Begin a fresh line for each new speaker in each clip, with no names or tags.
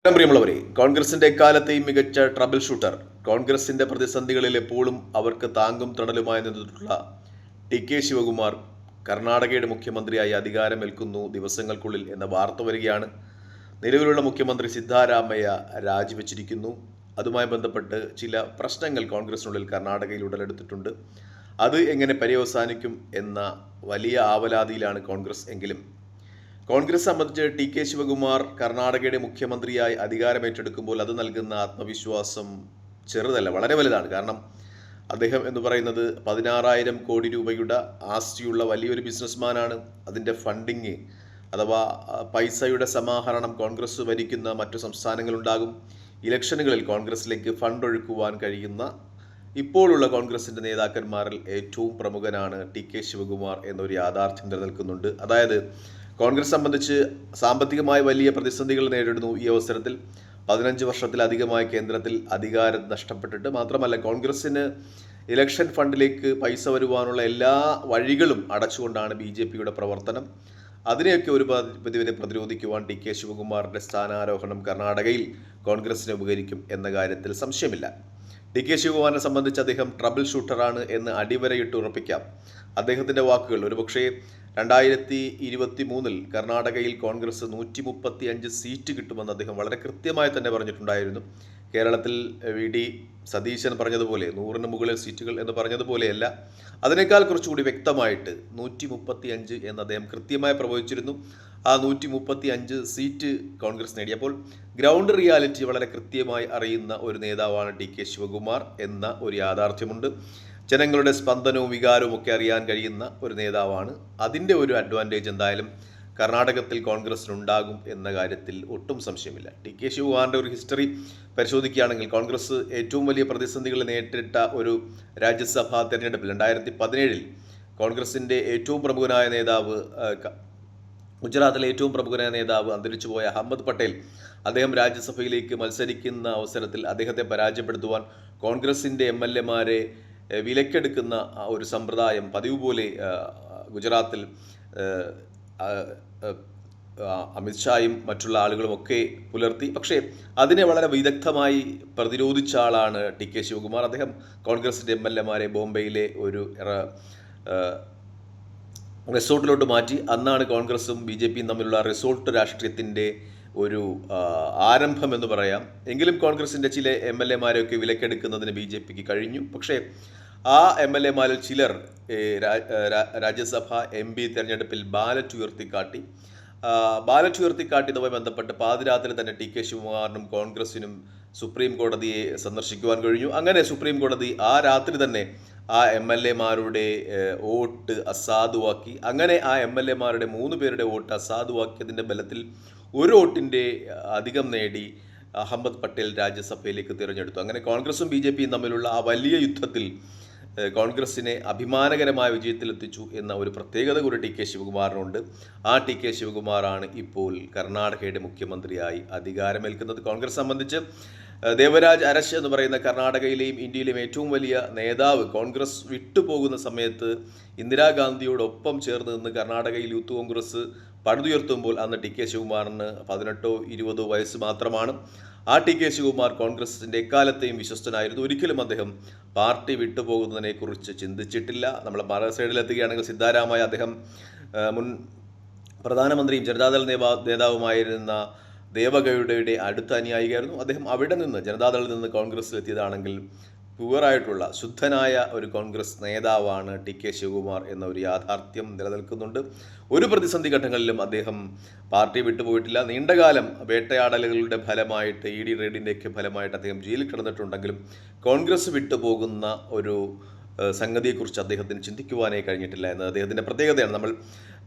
പ്രിയമുള്ളവരെ, കോൺഗ്രസിന്റെ എക്കാലത്തെയും മികച്ച ട്രബിൾ ഷൂട്ടർ, കോൺഗ്രസിന്റെ പ്രതിസന്ധികളിൽ എപ്പോഴും അവർക്ക് താങ്ങും തണലുമായി നിന്നിട്ടുള്ള ടി.കെ. ശിവകുമാർ കർണാടകയുടെ മുഖ്യമന്ത്രിയായി അധികാരമേൽക്കുന്നു ദിവസങ്ങൾക്കുള്ളിൽ എന്ന വാർത്ത വരികയാണ്. നിലവിലുള്ള മുഖ്യമന്ത്രി സിദ്ധാരാമയ്യ രാജിവെച്ചിരിക്കുന്നു. അതുമായി ബന്ധപ്പെട്ട് ചില പ്രശ്നങ്ങൾ കോൺഗ്രസിനുള്ളിൽ കർണാടകയിൽ ഉടലെടുത്തിട്ടുണ്ട്. അത് എങ്ങനെ പര്യവസാനിക്കും എന്ന വലിയ ആവലാതിയിലാണ് കോൺഗ്രസ്. എങ്കിലും കോൺഗ്രസ് സംബന്ധിച്ച് ടി.കെ. ശിവകുമാർ കർണാടകയുടെ മുഖ്യമന്ത്രിയായി അധികാരമേറ്റെടുക്കുമ്പോൾ അത് നൽകുന്ന ആത്മവിശ്വാസം ചെറുതല്ല, വളരെ വലുതാണ്. കാരണം അദ്ദേഹം എന്ന് പറയുന്നത് 16,000 കോടി രൂപയുടെ ആസ്തിയുള്ള വലിയൊരു ബിസിനസ്മാനാണ്. അതിൻ്റെ ഫണ്ടിങ് അഥവാ പൈസയുടെ സമാഹരണം കോൺഗ്രസ് ഭരിക്കുന്ന മറ്റു സംസ്ഥാനങ്ങളുണ്ടാകും. ഇലക്ഷനുകളിൽ കോൺഗ്രസിലേക്ക് ഫണ്ട് ഒഴുക്കുവാൻ കഴിയുന്ന ഇപ്പോഴുള്ള കോൺഗ്രസിൻ്റെ നേതാക്കന്മാരിൽ ഏറ്റവും പ്രമുഖനാണ് ടി.കെ. ശിവകുമാർ എന്നൊരു യാഥാർത്ഥ്യം നിലനിൽക്കുന്നുണ്ട്. അതായത് കോൺഗ്രസ് സംബന്ധിച്ച് സാമ്പത്തികമായി വലിയ പ്രതിസന്ധികൾ നേരിടുന്നു. ഈ അവസരത്തിൽ 15 വർഷത്തിലധികമായി കേന്ദ്രത്തിൽ അധികാരം നഷ്ടപ്പെട്ടിട്ട് മാത്രമല്ല, കോൺഗ്രസ്സിന് ഇലക്ഷൻ ഫണ്ടിലേക്ക് പൈസ വരുവാനുള്ള എല്ലാ വഴികളും അടച്ചുകൊണ്ടാണ് ബി.ജെ.പിയുടെ പ്രവർത്തനം. അതിനെയൊക്കെ ഒരു പരിധിവരെ പ്രതിരോധിക്കുവാൻ ടി.കെ. ശിവകുമാറിൻ്റെ സ്ഥാനാരോഹണം കർണാടകയിൽ കോൺഗ്രസിനെ ഉപകരിക്കും എന്ന കാര്യത്തിൽ സംശയമില്ല. ടി.കെ. ശിവകുമാറിനെ സംബന്ധിച്ച് അദ്ദേഹം ട്രബിൾ ഷൂട്ടറാണ് എന്ന് അടിവരയിട്ട് ഉറപ്പിക്കാം. അദ്ദേഹത്തിൻ്റെ വാക്കുകൾ ഒരുപക്ഷേ 2023 കർണാടകയിൽ കോൺഗ്രസ് 135 സീറ്റ് കിട്ടുമെന്ന് അദ്ദേഹം വളരെ കൃത്യമായി തന്നെ പറഞ്ഞിട്ടുണ്ടായിരുന്നു. കേരളത്തിൽ വി.ഡി. സതീശൻ പറഞ്ഞതുപോലെ 100-ന് മുകളിൽ സീറ്റുകൾ എന്ന് പറഞ്ഞതുപോലെയല്ല, അതിനേക്കാൾ കുറച്ചുകൂടി വ്യക്തമായിട്ട് 135 എന്ന് അദ്ദേഹം കൃത്യമായി പ്രവചിച്ചിരുന്നു. ആ 135 സീറ്റ് കോൺഗ്രസ് നേടിയപ്പോൾ ഗ്രൗണ്ട് റിയാലിറ്റി വളരെ കൃത്യമായി അറിയുന്ന ഒരു നേതാവാണ് ടി.കെ. ശിവകുമാർ എന്ന ഒരു യാഥാർത്ഥ്യമുണ്ട്. ജനങ്ങളുടെ സ്പന്ദനവും വികാരവും ഒക്കെ അറിയാൻ കഴിയുന്ന ഒരു നേതാവാണ്. അതിൻ്റെ ഒരു അഡ്വാൻറ്റേജ് എന്തായാലും കർണാടകത്തിൽ കോൺഗ്രസിനുണ്ടാകും എന്ന കാര്യത്തിൽ ഒട്ടും സംശയമില്ല. ടി.കെ. ശിവകുമാറിൻ്റെ ഒരു ഹിസ്റ്ററി പരിശോധിക്കുകയാണെങ്കിൽ കോൺഗ്രസ് ഏറ്റവും വലിയ പ്രതിസന്ധികൾ നേരിട്ട ഒരു രാജ്യസഭാ തെരഞ്ഞെടുപ്പിൽ 2017 കോൺഗ്രസിൻ്റെ ഏറ്റവും പ്രമുഖനായ നേതാവ്, ഗുജറാത്തിലെ ഏറ്റവും പ്രമുഖനായ നേതാവ് അന്തരിച്ചുപോയ അഹമ്മദ് പട്ടേൽ, അദ്ദേഹം രാജ്യസഭയിലേക്ക് മത്സരിക്കുന്ന അവസരത്തിൽ അദ്ദേഹത്തെ പരാജയപ്പെടുത്തുവാൻ കോൺഗ്രസിൻ്റെ MLA-മാരെ വിലക്കെടുക്കുന്ന ഒരു സമ്പ്രദായം പതിവ് പോലെ ഗുജറാത്തിൽ അമിത്ഷായും മറ്റുള്ള ആളുകളുമൊക്കെ പുലർത്തി. പക്ഷേ അതിനെ വളരെ വിദഗ്ധമായി പ്രതിരോധിച്ച ആളാണ് ടി.കെ. ശിവകുമാർ. അദ്ദേഹം കോൺഗ്രസിൻ്റെ MLA-മാരെ ബോംബെയിലെ ഒരു റിസോർട്ടിലോട്ട് മാറ്റി. അന്നാണ് കോൺഗ്രസും ബി.ജെ.പിയും തമ്മിലുള്ള റിസോർട്ട് രാഷ്ട്രീയത്തിൻ്റെ ഒരു ആരംഭം എന്ന് പറയാം. എങ്കിലും കോൺഗ്രസിൻ്റെ ചില MLA-മാരെയൊക്കെ വിലക്കെടുക്കുന്നതിന് ബി.ജെ.പിക്ക് കഴിഞ്ഞു. പക്ഷേ ആ MLA-മാരിൽ ചിലർ രാജ്യസഭ MP തെരഞ്ഞെടുപ്പിൽ ബാലറ്റ് ഉയർത്തിക്കാട്ടിയതുമായി ബന്ധപ്പെട്ട് പാതിരാത്രി തന്നെ ടി.കെ. ശിവകുമാറിനും കോൺഗ്രസിനും സുപ്രീം കോടതിയെ സന്ദർശിക്കുവാൻ കഴിഞ്ഞു. അങ്ങനെ സുപ്രീം കോടതി ആ രാത്രി തന്നെ ആ MLA-മാരുടെ വോട്ട് അസാധുവാക്കി. അങ്ങനെ ആ MLA-മാരുടെ 3 പേരുടെ വോട്ട് അസാധുവാക്കിയതിൻ്റെ ബലത്തിൽ ഒരു വോട്ടിൻ്റെ അധികം നേടി അഹമ്മദ് പട്ടേൽ രാജ്യസഭയിലേക്ക് തിരഞ്ഞെടുത്തു. അങ്ങനെ കോൺഗ്രസും ബി.ജെ.പിയും തമ്മിലുള്ള ആ വലിയ യുദ്ധത്തിൽ കോൺഗ്രസിനെ അഭിമാനകരമായ വിജയത്തിലെത്തിച്ചു എന്ന ഒരു പ്രത്യേകത കൂടി ടി.കെ. ശിവകുമാറിനുണ്ട്. ആ ടി.കെ. ശിവകുമാറാണ് ഇപ്പോൾ കർണാടകയുടെ മുഖ്യമന്ത്രിയായി അധികാരമേൽക്കുന്നത്. കോൺഗ്രസ് സംബന്ധിച്ച് ദേവരാജ് അരശ് എന്ന് പറയുന്ന കർണാടകയിലെയും ഇന്ത്യയിലെയും ഏറ്റവും വലിയ നേതാവ് കോൺഗ്രസ് വിട്ടുപോകുന്ന സമയത്ത് ഇന്ദിരാഗാന്ധിയോടൊപ്പം ചേർന്ന് നിന്ന് കർണാടകയിൽ യൂത്ത് കോൺഗ്രസ് പടുതുയർത്തുമ്പോൾ അന്ന് ടി.കെ. ശിവകുമാറിന് 18-20 വയസ്സ് മാത്രമാണ്. ആ ടി.കെ. ശിവകുമാർ കോൺഗ്രസിൻ്റെ എക്കാലത്തെയും വിശ്വസ്തനായിരുന്നു. ഒരിക്കലും അദ്ദേഹം പാർട്ടി വിട്ടുപോകുന്നതിനെക്കുറിച്ച് ചിന്തിച്ചിട്ടില്ല. നമ്മൾ മറ സൈഡിലെത്തുകയാണെങ്കിൽ സിദ്ധാരാമയ്യ, അദ്ദേഹം മുൻ പ്രധാനമന്ത്രിയും ജനതാദൾ നേതാവുമായിരുന്ന ദേവഗൌഡയുടെ അടുത്ത അനുയായിയായിരുന്നു. അദ്ദേഹം അവിടെ നിന്ന് ജനതാദളിൽ നിന്ന് കോൺഗ്രസ്സിലെത്തിയതാണെങ്കിൽ പ്യുവറായിട്ടുള്ള ശുദ്ധനായ ഒരു കോൺഗ്രസ് നേതാവാണ് ടി.കെ. ശിവകുമാർ എന്ന ഒരു യാഥാർത്ഥ്യം നിലനിൽക്കുന്നുണ്ട്. ഒരു പ്രതിസന്ധി ഘട്ടങ്ങളിലും അദ്ദേഹം പാർട്ടി വിട്ടുപോയിട്ടില്ല. നീണ്ടകാലം വേട്ടയാടലുകളുടെ ഫലമായിട്ട് ED റെയ്ഡിൻ്റെയൊക്കെ ഫലമായിട്ട് അദ്ദേഹം ജയിലിൽ കിടന്നിട്ടുണ്ടെങ്കിലും കോൺഗ്രസ് വിട്ടുപോകുന്ന ഒരു സംഗതിയെക്കുറിച്ച് അദ്ദേഹത്തിന് ചിന്തിക്കുവാനേ കഴിഞ്ഞിട്ടില്ല എന്നത് അദ്ദേഹത്തിൻ്റെ പ്രത്യേകതയാണ്. നമ്മൾ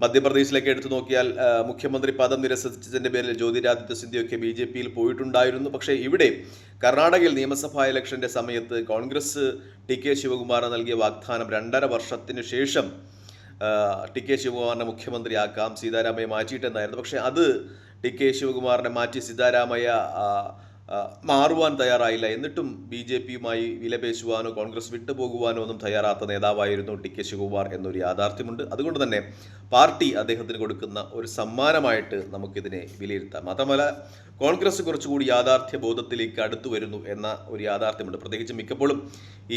മധ്യപ്രദേശിലേക്ക് എടുത്തു നോക്കിയാൽ മുഖ്യമന്ത്രി പദം നിരസിച്ചതിൻ്റെ പേരിൽ ജ്യോതിരാദിത്യ സിന്ധ്യയൊക്കെ ബി.ജെ.പിയിൽ പോയിട്ടുണ്ടായിരുന്നു. പക്ഷേ ഇവിടെ കർണാടകയിൽ നിയമസഭാ ഇലക്ഷൻ്റെ സമയത്ത് കോൺഗ്രസ് ടി.കെ. ശിവകുമാറിന് നൽകിയ വാഗ്ദാനം 2.5 വർഷത്തിന് ശേഷം ടി.കെ. ശിവകുമാറിനെ മുഖ്യമന്ത്രിയാക്കാം, സീതാരാമയ്യ മാറ്റിയിട്ടെന്നായിരുന്നു. പക്ഷേ അത് ടി.കെ. ശിവകുമാറിനെ മാറ്റി സിദ്ധാരാമയ്യ മാറുവാൻ തയ്യാറായില്ല. എന്നിട്ടും ബി.ജെ.പിയുമായി വിലപേശുവാനോ കോൺഗ്രസ് വിട്ടുപോകുവാനോ ഒന്നും തയ്യാറാത്ത നേതാവായിരുന്നു ടി.കെ. ശിവകുമാർ എന്നൊരു യാഥാർത്ഥ്യമുണ്ട്. അതുകൊണ്ട് തന്നെ പാർട്ടി അദ്ദേഹത്തിന് കൊടുക്കുന്ന ഒരു സമ്മാനമായിട്ട് നമുക്കിതിനെ വിലയിരുത്താം. മാത്രമല്ല, കോൺഗ്രസ് കുറച്ചുകൂടി യാഥാർത്ഥ്യ ബോധത്തിലേക്ക് അടുത്തു വരുന്നു എന്ന ഒരു യാഥാർത്ഥ്യമുണ്ട്. പ്രത്യേകിച്ച് മിക്കപ്പോഴും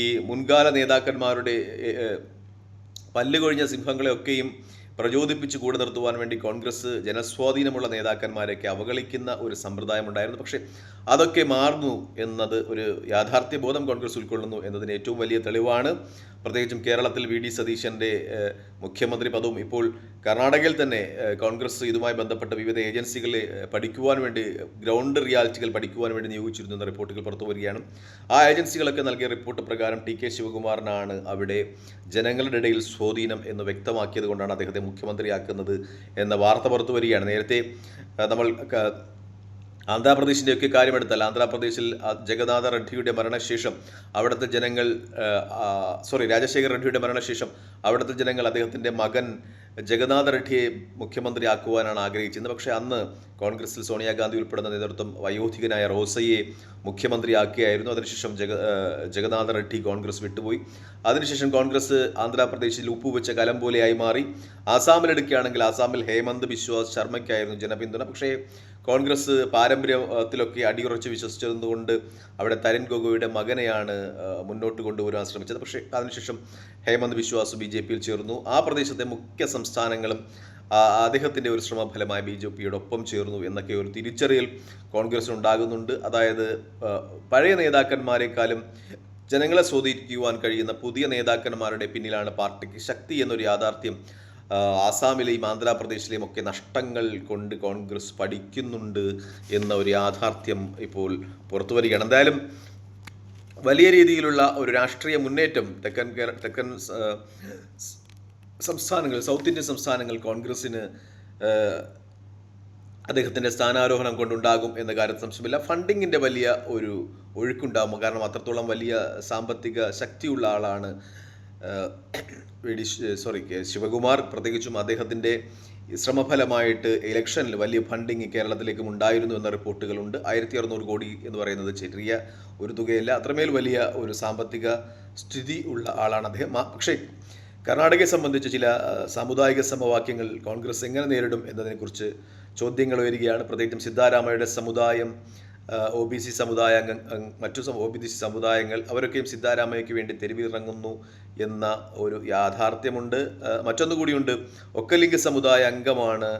ഈ മുൻകാല നേതാക്കന്മാരുടെ പല്ലുകൊഴിഞ്ഞ സിംഹങ്ങളെയൊക്കെയും പ്രചോദിപ്പിച്ച് കൂടെ നിർത്തുവാൻ വേണ്ടി കോൺഗ്രസ് ജനസ്വാധീനമുള്ള നേതാക്കന്മാരെയൊക്കെ അവഗണിക്കുന്ന ഒരു സമ്പ്രദായം ഉണ്ടായിരുന്നു. പക്ഷേ അതൊക്കെ മാറുന്നു എന്നത് ഒരു യാഥാർത്ഥ്യ ബോധം കോൺഗ്രസ് ഉൾക്കൊള്ളുന്നു എന്നതിന് ഏറ്റവും വലിയ തെളിവാണ്. പ്രത്യേകിച്ചും കേരളത്തിൽ വി ഡി സതീശൻ്റെ മുഖ്യമന്ത്രി പദവും ഇപ്പോൾ കർണാടകയിൽ തന്നെ കോൺഗ്രസ് ഇതുമായി ബന്ധപ്പെട്ട വിവിധ ഏജൻസികളെ പഠിക്കുവാൻ വേണ്ടി ഗ്രൗണ്ട് റിയാലിറ്റികൾ പഠിക്കുവാൻ വേണ്ടി നിയോഗിച്ചിരുന്നു എന്ന റിപ്പോർട്ടുകൾ പുറത്തു വരികയാണ്. ആ ഏജൻസികളൊക്കെ നൽകിയ റിപ്പോർട്ട് പ്രകാരം ടി കെ ശിവകുമാറിനാണ് അവിടെ ജനങ്ങളുടെ ഇടയിൽ സ്വാധീനം എന്ന് വ്യക്തമാക്കിയത് കൊണ്ടാണ് അദ്ദേഹത്തെ മുഖ്യമന്ത്രിയാക്കുന്നത് എന്ന വാർത്ത പുറത്തു വരികയാണ്. നേരത്തെ നമ്മൾ ആന്ധ്രാപ്രദേശിൻ്റെയൊക്കെ കാര്യമെടുത്താൽ ആന്ധ്രാപ്രദേശിൽ ജഗന്നാഥ റെഡ്ഡിയുടെ മരണശേഷം അവിടുത്തെ ജനങ്ങൾ രാജശേഖർ റെഡ്ഡിയുടെ മരണശേഷം അവിടുത്തെ ജനങ്ങൾ അദ്ദേഹത്തിൻ്റെ മകൻ ജഗന്നാഥ റെഡ്ഡിയെ മുഖ്യമന്ത്രിയാക്കുവാനാണ് ആഗ്രഹിച്ചിരുന്നത്. പക്ഷേ അന്ന് കോൺഗ്രസിൽ സോണിയാഗാന്ധി ഉൾപ്പെടുന്ന നേതൃത്വം വയോധികനായ റോസയെ മുഖ്യമന്ത്രിയാക്കിയായിരുന്നു. അതിനുശേഷം ജഗന്നാഥ റെഡ്ഡി കോൺഗ്രസ് വിട്ടുപോയി. അതിനുശേഷം കോൺഗ്രസ് ആന്ധ്രാപ്രദേശിൽ ഉപ്പുവെച്ച കലം പോലെയായി മാറി. ആസാമിലെടുക്കുകയാണെങ്കിൽ ആസാമിൽ ഹേമന്ത് ബിശ്വാസ് ശർമ്മയ്ക്കായിരുന്നു ജനപിന്തുണ. പക്ഷേ കോൺഗ്രസ് പാരമ്പര്യത്തിലൊക്കെ അടിയുറച്ച് വിശ്വസിച്ചതുകൊണ്ട് അവിടെ തരുൺ ഗൊഗോയുടെ മകനെയാണ് മുന്നോട്ട് കൊണ്ടുവരാൻ ശ്രമിച്ചത്. പക്ഷേ അതിനുശേഷം ഹേമന്ത് ബിശ്വാസ് BJP-യിൽ ചേർന്നു. ആ പ്രദേശത്തെ മുഖ്യ സംസ്ഥാനങ്ങളും അദ്ദേഹത്തിൻ്റെ ഒരു ശ്രമഫലമായി BJP-യോടൊപ്പം ചേർന്നു എന്നൊക്കെ ഒരു തിരിച്ചറിയൽ കോൺഗ്രസിന് ഉണ്ടാകുന്നുണ്ട്. അതായത് പഴയ നേതാക്കന്മാരെക്കാളും ജനങ്ങളെ സ്വാധീനിക്കുവാൻ കഴിയുന്ന പുതിയ നേതാക്കന്മാരുടെ പിന്നിലാണ് പാർട്ടിക്ക് ശക്തി എന്നൊരു യാഥാർത്ഥ്യം ആസാമിലെയും ആന്ധ്രാപ്രദേശിലെയും ഒക്കെ നഷ്ടങ്ങൾ കൊണ്ട് കോൺഗ്രസ് പഠിക്കുന്നുണ്ട് എന്ന ഒരു യാഥാർത്ഥ്യം ഇപ്പോൾ പുറത്തു വരികയാണ്. എന്തായാലും വലിയ രീതിയിലുള്ള ഒരു രാഷ്ട്രീയ മുന്നേറ്റം തെക്കൻ സംസ്ഥാനങ്ങൾ, സൗത്ത് ഇന്ത്യൻ സംസ്ഥാനങ്ങൾ കോൺഗ്രസ്സിന് അദ്ദേഹത്തിൻ്റെ സ്ഥാനാരോഹണം കൊണ്ടുണ്ടാകും എന്ന കാര്യത്തിൽ സംശയമില്ല. ഫണ്ടിങ്ങിൻ്റെ വലിയ ഒരു ഒഴുക്കുണ്ടാകും. കാരണം അത്രത്തോളം വലിയ സാമ്പത്തിക ശക്തിയുള്ള ആളാണ് ശിവകുമാർ. പ്രത്യേകിച്ചും അദ്ദേഹത്തിൻ്റെ ശ്രമഫലമായിട്ട് ഇലക്ഷനിൽ വലിയ ഫണ്ടിങ് കേരളത്തിലേക്കും ഉണ്ടായിരുന്നു എന്ന റിപ്പോർട്ടുകളുണ്ട്. 1600 കോടി എന്ന് പറയുന്നത് ചെറിയ ഒരു തുകയല്ല. അത്രമേൽ വലിയ ഒരു സാമ്പത്തിക സ്ഥിതി ഉള്ള ആളാണ് അദ്ദേഹം. പക്ഷേ കർണാടകയെ സംബന്ധിച്ച് ചില സാമുദായിക സമവാക്യങ്ങൾ കോൺഗ്രസ് എങ്ങനെ നേരിടും എന്നതിനെക്കുറിച്ച് ചോദ്യങ്ങൾ വരികയാണ്. പ്രത്യേകിച്ചും സിദ്ധാരാമയ്യയുടെ സമുദായം, OBC സമുദായ മറ്റു OBC സമുദായങ്ങൾ അവരൊക്കെയും സിദ്ധാരാമയ്യയ്ക്ക് വേണ്ടി തെരുവിലിറങ്ങുന്നു എന്ന ഒരു യാഥാർത്ഥ്യമുണ്ട്. മറ്റൊന്നുകൂടിയുണ്ട്, ഒക്കലിംഗ സമുദായ അംഗമാണ്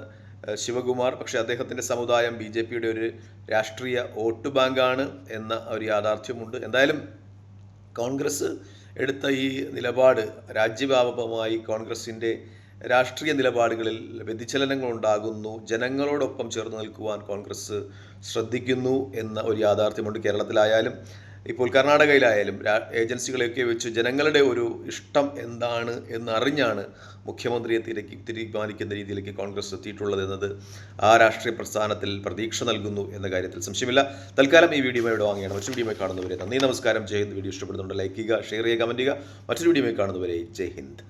ശിവകുമാർ. പക്ഷേ അദ്ദേഹത്തിൻ്റെ സമുദായം BJP-യുടെ ഒരു രാഷ്ട്രീയ വോട്ട് ബാങ്കാണ് എന്ന ഒരു യാഥാർത്ഥ്യമുണ്ട്. എന്തായാലും കോൺഗ്രസ് എടുത്ത ഈ നിലപാട് രാജ്യവ്യാപകമായി കോൺഗ്രസിൻ്റെ രാഷ്ട്രീയ നിലപാടുകളിൽ വ്യതിചലനങ്ങൾ ഉണ്ടാകുന്നു. ജനങ്ങളോടൊപ്പം ചേർന്ന് നിൽക്കുവാൻ കോൺഗ്രസ് ശ്രദ്ധിക്കുന്നു എന്ന ഒരു യാഥാർത്ഥ്യമുണ്ട്. കേരളത്തിലായാലും ഇപ്പോൾ കർണാടകയിലായാലും ഏജൻസികളെയൊക്കെ വെച്ച് ജനങ്ങളുടെ ഒരു ഇഷ്ടം എന്താണ് എന്നറിഞ്ഞാണ് മുഖ്യമന്ത്രിയെ തീരുമാനിക്കുന്ന രീതിയിലേക്ക് കോൺഗ്രസ് എത്തിയിട്ടുള്ളത് എന്നത് ആ രാഷ്ട്രീയ പ്രസ്ഥാനത്തിൽ പ്രതീക്ഷ നൽകുന്നു എന്ന കാര്യത്തിൽ സംശയമില്ല. തൽക്കാലം ഈ വീഡിയോയുടെ വാങ്ങിയാണ്. മറ്റൊരു വീഡിയോ കാണുന്നവരെ നന്ദി, നമസ്കാരം, ജയ് ഹിന്ദ്. വീഡിയോ ഇഷ്ടപ്പെടുന്നുണ്ട് ലൈക്ക് ചെയ്യുക, ഷെയർ ചെയ്യുക, കമൻറ്റ് ചെയ്യുക. മറ്റൊരു വീഡിയോ കാണുന്നവരെ ജയ് ഹിന്ദ്.